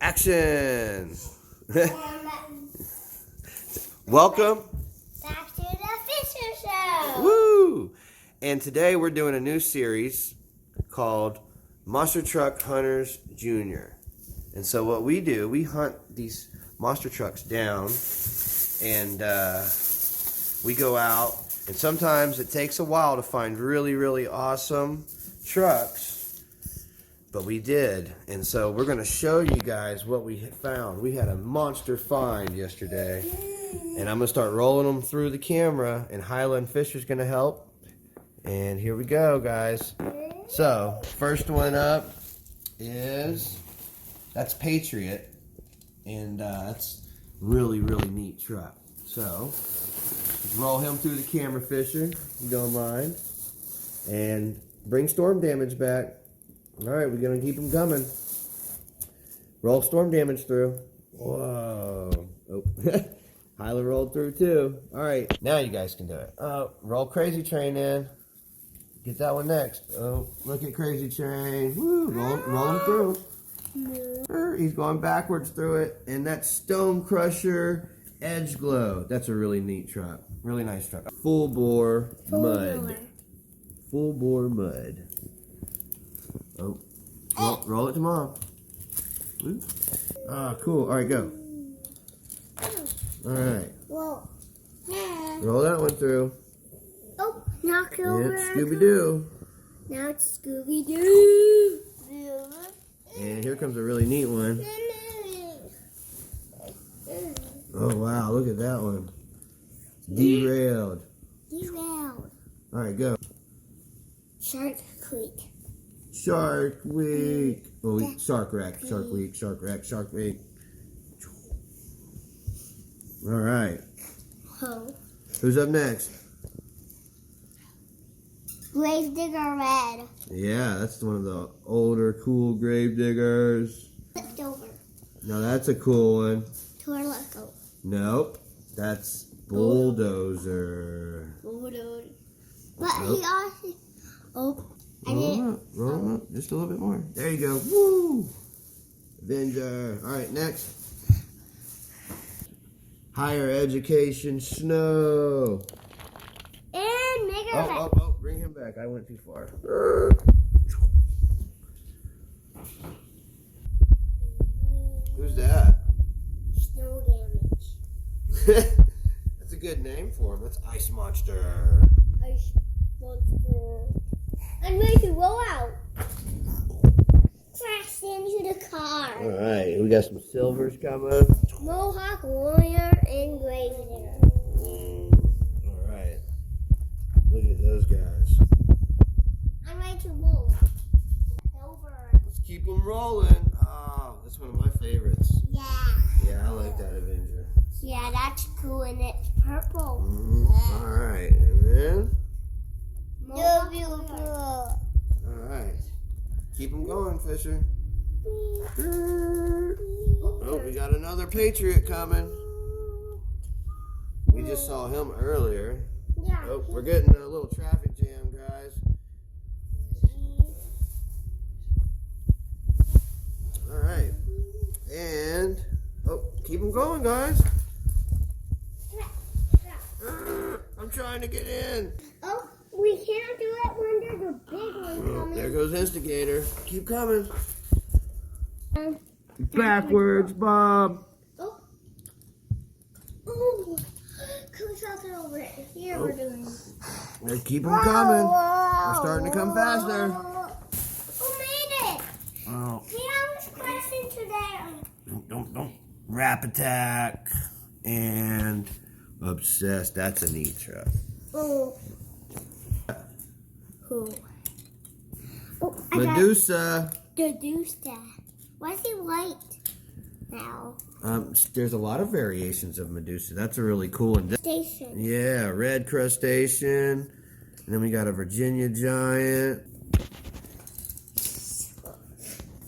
Action! Welcome Back to the Fisher Show. Woo! And today we're doing a new series called Monster Truck Hunters Jr. And so what we do, we hunt these monster trucks down and we go out, and sometimes it takes a while to find really, really awesome trucks, but we did. And so we're going to show you guys what we found. We had a monster find yesterday, and I'm going to start rolling them through the camera, and Highland Fisher's going to help. And here we go, guys. So, first one up is, that's Patriot, and that's really, really neat truck. So, let's roll him through the camera, Fisher, if you don't mind. And bring storm damage back. Alright, we're going to keep him coming. Roll storm damage through. Whoa. Oh. Hyla rolled through too. Alright, now you guys can do it. Roll Crazy Train in. Get that one next. Oh, look at Crazy Train. Woo, roll him through. He's going backwards through it. And that's Stone Crusher Edge Glow. That's a really neat truck. Really nice truck. Full bore mud. Full bore mud. Oh, roll it to Mom. Ah, cool. All right, go. All right. Whoa. Roll that one through. Oh, knock it over. It's Scooby-Doo. Now it's Scooby-Doo. And here comes a really neat one. Oh, wow. Look at that one. Derailed. Derailed. All right, go. Shark Creek. Shark Week. Oh, Shark Wreck. Shark Week. Shark Wreck. Shark Week. All right. Oh. Who's up next? Gravedigger Red. Yeah, that's one of the older, cool Gravediggers. Flipped over. Now that's a cool one. Torloco. Nope. That's Bulldozer. Bulldozer. But he also... Oh. Roll him up. Just a little bit more. There you go. Woo! Avenger. All right, next. Higher Education Snow. And Mega Red. Oh, bring him back. I went too far. Who's that? Snow damage. That's a good name for him. That's Ice Monster. Ice Monster. I'm ready to roll out. Crashed into the car. All right, we got some silvers coming. Mohawk Warrior and Gravedigger. All right. Look at those guys. I'm ready to roll. Over. Let's keep them rolling. Oh, that's one of my favorites. Yeah. Yeah, I like that Avenger. Yeah, that's cool, and it's purple. All right, and then. Beautiful. All right. Keep them going, Fisher. Oh, we got another Patriot coming. We just saw him earlier. Yeah. Oh, we're getting a little traffic jam, guys. All right. And, oh, keep them going, guys. I'm trying to get in. Oh, we can't do it when there's a big one coming. There goes Instigator. Keep coming. Backwards, Bob. Oh. Oh. Come talking over it. Here we're doing. Keep them coming. They're starting to come faster. Who made it? Oh. See, I was crashing today. Don't. Rap Attack and Obsessed. That's a neat truck. Oh. Who? Oh, Medusa. Medusa. Why is he white now? There's a lot of variations of Medusa. That's a really cool one. Station. Yeah, red crustacean. And then we got a Virginia giant.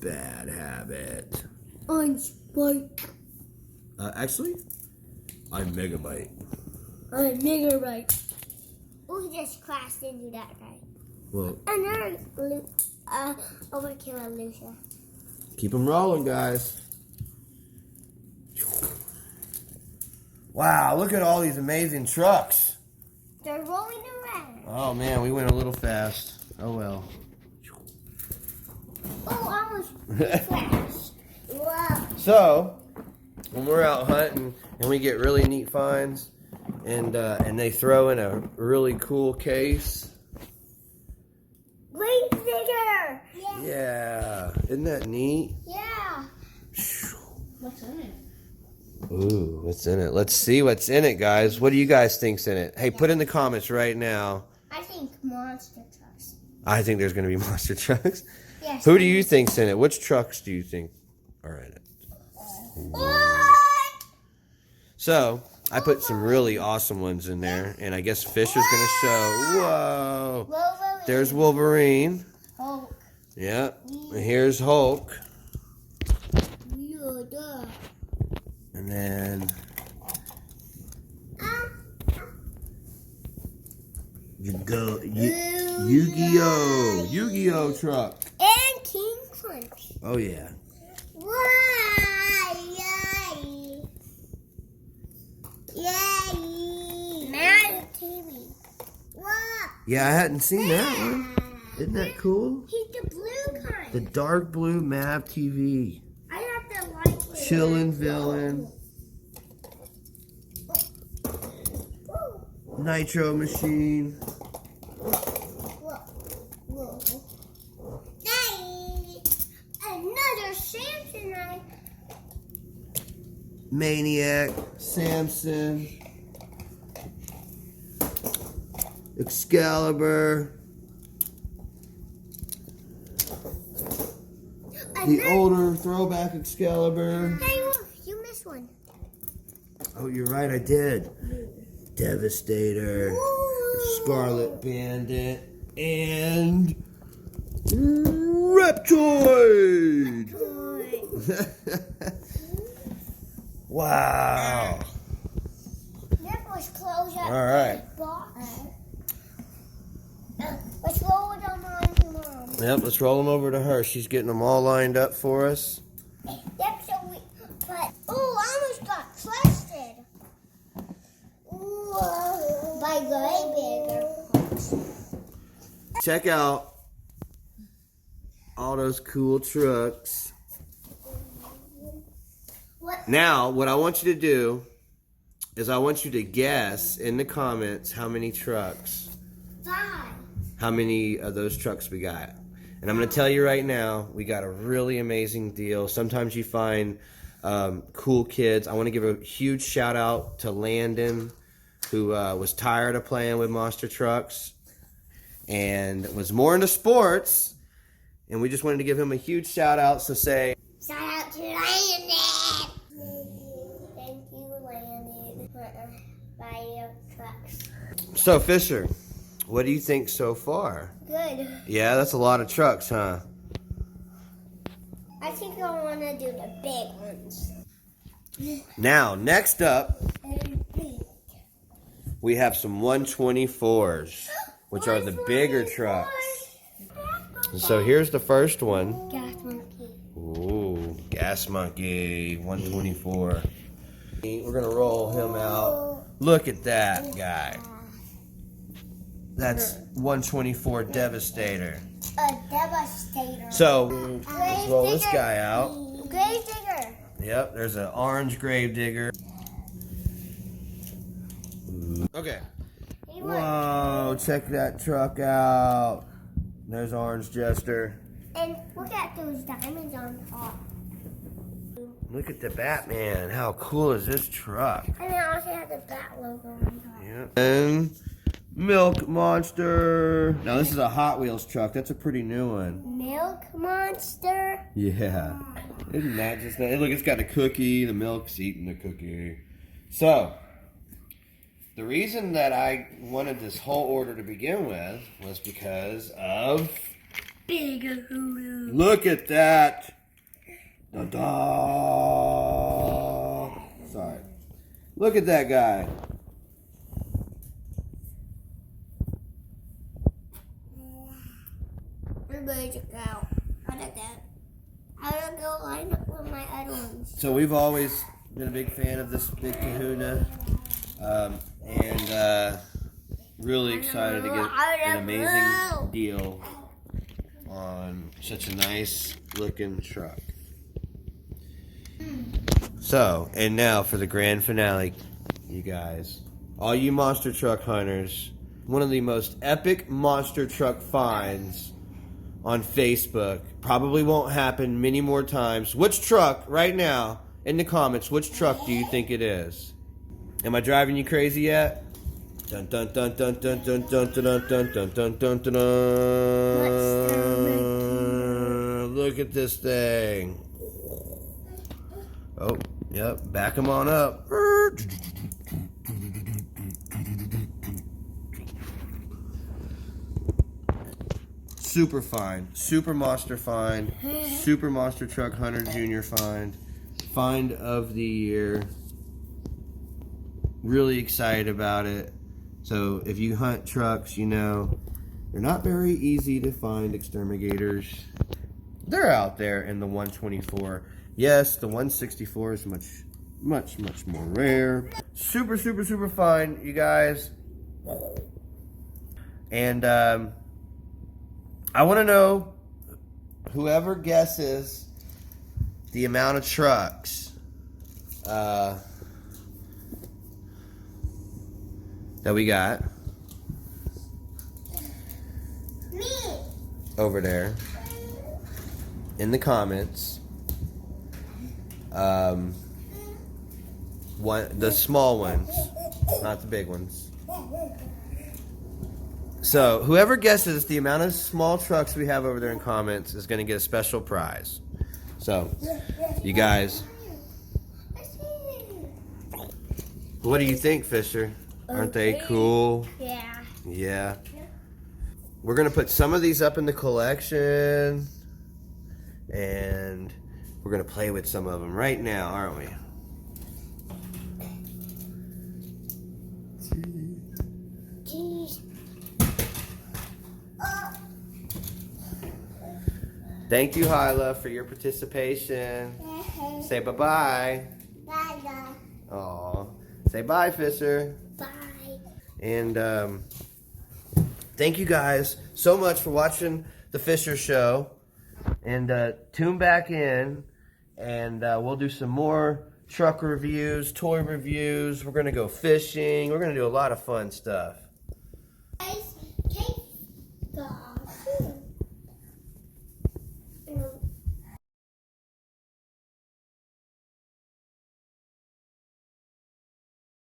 Bad habit. Orange white. Actually, I'm Megabyte. I'm Megabyte. Oh, he just crashed into that guy. Well, Another overkill Lucia. keep them rolling, guys. Wow, look at all these amazing trucks. They're rolling around. Oh man, we went a little fast. Oh well. Oh, almost fast. Wow. So, when we're out hunting and we get really neat finds, and they throw in a really cool case. Grave digger. Yeah. Yeah, isn't that neat? Yeah. What's in it? Ooh, what's in it? Let's see what's in it, guys. What do you guys think's in it? Hey, put in the comments right now. I think monster trucks. I think there's going to be monster trucks. Yes. Who do you think's in it? Which trucks do you think are in it? What? So, I put some really awesome ones in there, and I guess Fisher's going to show. Whoa. Wolverine. There's Wolverine. Hulk. Yep. And here's Hulk. Yoda. And then Yu-Gi-Oh truck. And King Crunch. Oh yeah. Why? Yay. Yay. Mario TV. What? Yeah, I hadn't seen that one. Isn't that cool? He's the blue kind. The dark blue Mav TV. I have to like it. Chillin' Villain. Nitro Machine. Whoa. Hey, another Samsonite. Maniac. Samson. Excalibur. The older throwback Excalibur. Hey, look, you missed one. Oh, you're right, I did. Devastator. Ooh. Scarlet Bandit. And Reptoid. Wow. That was close up. All right. Let's roll it on my mom. Yep, let's roll them over to her. She's getting them all lined up for us. Yep, so we but I almost got trusted. Ooh, by Grave Digger. Check out all those cool trucks. What? Now, what I want you to do is I want you to guess in the comments how many trucks, 5. how many of those trucks we got. And I'm going to tell you right now, we got a really amazing deal. Sometimes you find cool kids. I want to give a huge shout out to Landon, who was tired of playing with monster trucks and was more into sports. And we just wanted to give him a huge shout out. So say, Shout out to Landon. Thank you, Landon, for buying trucks. so Fisher, what do you think so far? Good. Yeah, that's a lot of trucks, huh? I think I want to do the big ones. Now, next up, And big. we have some 124s, which are the bigger trucks. And so here's the first one. Gas monkey. Ooh, Gas Monkey 124. We're gonna roll him out. Look at that guy. That's 124 Devastator. A devastator. So let's roll this guy out. Grave digger. Yep, there's an orange Gravedigger. Okay. He won. Whoa, check that truck out. There's Orange Jester. And look at those diamonds on top. Look at the Batman. How cool is this truck? And it also has the bat logo on top. Yep. And Milk Monster. Now this is a Hot Wheels truck. That's a pretty new one. Milk monster. Yeah. Isn't that just nice? Look, it's got a cookie. The milk's eating the cookie. So, the reason that I wanted this whole order to begin with was because of... Bigger hoodoo. Look at that. Da-da. Sorry. Look at that guy. We're going to go. How did that? How did I go line up with my other ones? So we've always been a big fan of this big kahuna. And really excited to get an amazing deal on such a nice looking truck. So, and now for the grand finale, you guys. All you monster truck hunters, one of the most epic monster truck finds on Facebook. Probably won't happen many more times. Which truck, right now, in the comments, which truck do you think it is? Am I driving you crazy yet? Dun dun dun dun dun dun dun dun dun dun dun dun dun dun. Look at this thing. Oh, yep, back him on up. Super find, super monster find, super monster truck hunter junior find of the year. Really excited about it. So if you hunt trucks, you know they're not very easy to find exterminators. They're out there in the 124. Yes, the 164 is much more rare. Super fine, you guys. And I want to know, whoever guesses the amount of trucks that we got over there in the comments. The small ones, not the big ones. So whoever guesses the amount of small trucks we have over there in comments is going to get a special prize. So, you guys, what do you think, Fisher? Aren't they cool? Yeah. Yeah. We're going to put some of these up in the collection, and we're going to play with some of them right now, aren't we? Thank you, Hyla, for your participation. Say bye-bye. Bye. Aw. Say bye, Fisher. Bye. And thank you guys so much for watching the Fisher Show. And tune back in, and we'll do some more truck reviews, toy reviews. We're going to go fishing. We're going to do a lot of fun stuff.